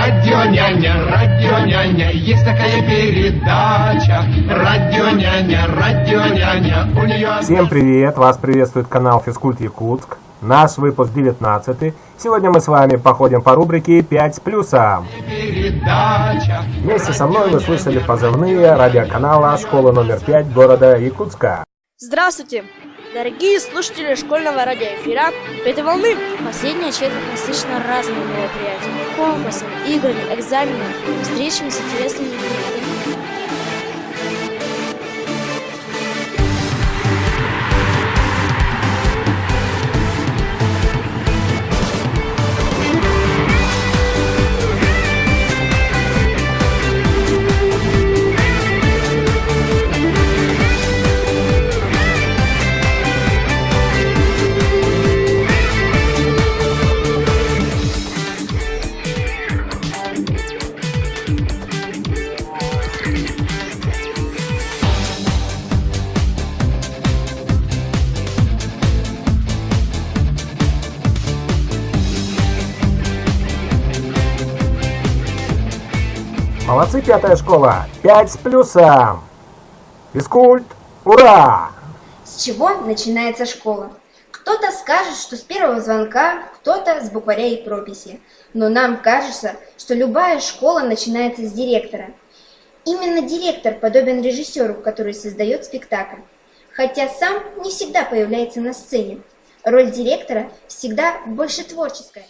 Радио няня, есть такая передача. Радио няня, у нее... Всем привет! Вас приветствует канал Физкульт Якутск. Наш выпуск 19. Сегодня мы с вами походим по рубрике 5 с плюсом. Вместе со мной вы слышали позывные радиоканала «Школа номер 5» города Якутска. Здравствуйте, дорогие слушатели школьного радиоэфира «Пятой волны». Последняя четверть насыщена разными мероприятиями, конкурсами, играми, экзаменами, встречами с интересными людьми. Молодцы, пятая школа! 5 с плюсом! Физкульт! Ура! С чего начинается школа? Кто-то скажет, что с первого звонка, кто-то с букваря и прописи. Но нам кажется, что любая школа начинается с директора. Именно директор подобен режиссеру, который создает спектакль. Хотя сам не всегда появляется на сцене. Роль директора всегда больше творческая.